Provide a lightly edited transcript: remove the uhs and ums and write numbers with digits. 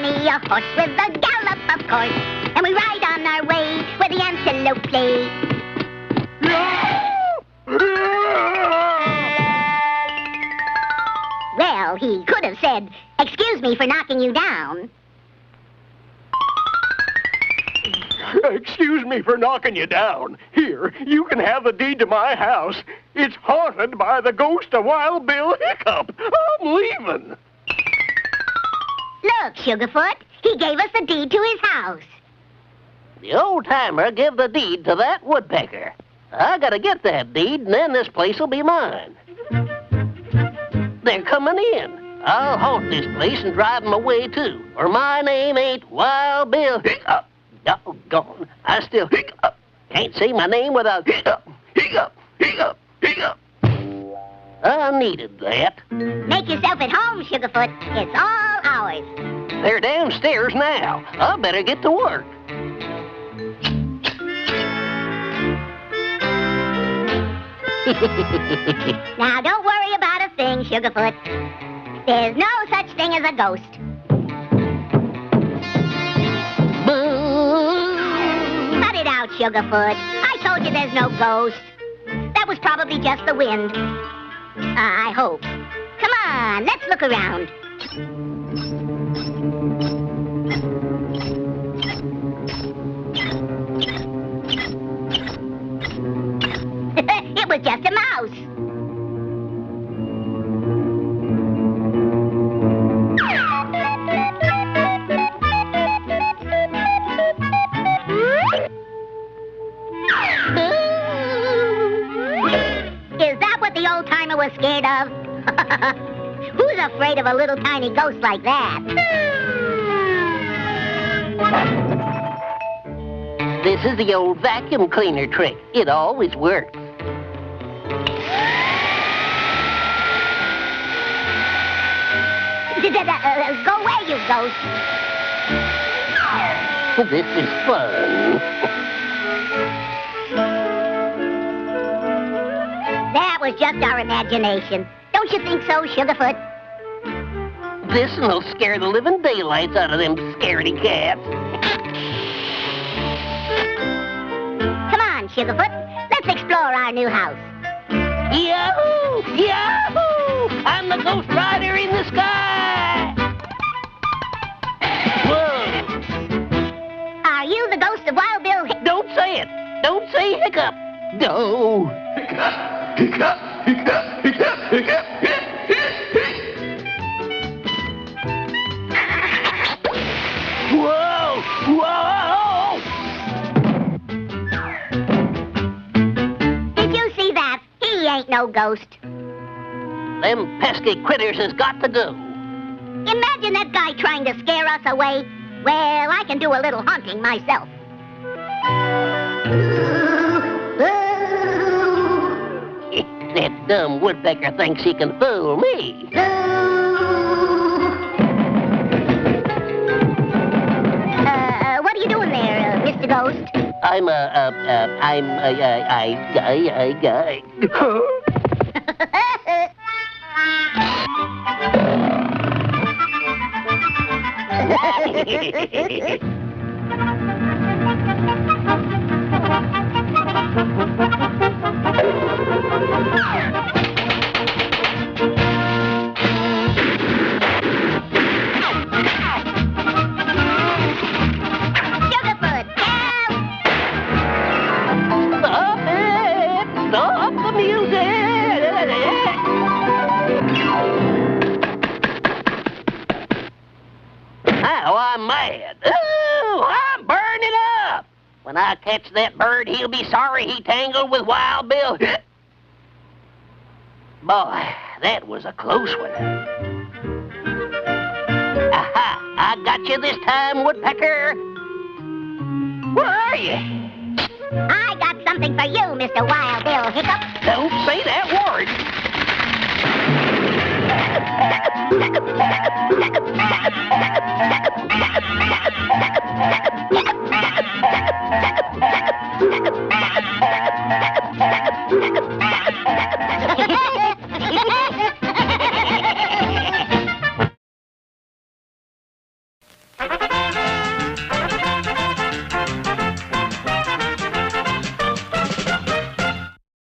me a horse with a gallop, of course. And we ride on our way where the antelope play. Well, he could have said, "Excuse me for knocking you down." Excuse me for knocking you down. Here, you can have the deed to my house. It's haunted by the ghost of Wild Bill Hiccup. I'm leaving. Look, Sugarfoot, he gave us the deed to his house. The old-timer give the deed to that woodpecker. I gotta get that deed, and then this place will be mine. They're coming in. I'll haunt this place and drive them away, too, or my name ain't Wild Bill Hiccup. Doggone, I still hiccup. Can't say my name without hiccup, hiccup, hiccup, hiccup. I needed that. Make yourself at home, Sugarfoot. It's all ours. They're downstairs now. I better get to work. Now, don't worry about a thing, Sugarfoot. There's no such thing as a ghost. Cut it out, Sugarfoot. I told you there's no ghost. That was probably just the wind. I hope. Come on, let's look around. It was just a mouse. Is that what the old-timer was scared of? Who's afraid of a little tiny ghost like that? This is the old vacuum cleaner trick. It always works. Go away, you ghost. This is fun. That was just our imagination. Don't you think so, Sugarfoot? This'll scare the living daylights out of them scaredy cats. Come on, Sugarfoot. Let's explore our new house. Yahoo! Yahoo! I'm the ghost rider in the sky! Whoa! Are you the ghost of Wild Bill Hiccup? Don't say it! Don't say Hiccup! No! Hiccup, hiccup, hiccup, hiccup, hiccup, hiccup. Whoa! Whoa! Did you see that? He ain't no ghost. Them pesky critters has got to go. Imagine that guy trying to scare us away. Well, I can do a little haunting myself. That dumb woodpecker thinks he can fool me. What are you doing there, Mr. Ghost? Stop the music! Now I'm mad. Oh, I'm burning up! When I catch that bird, he'll be sorry he tangled with Wild Bill. Boy, that was a close one. Aha! I got you this time, woodpecker. Where are you? I got something for you, Mr. Wild Bill Hiccup. Don't say that word.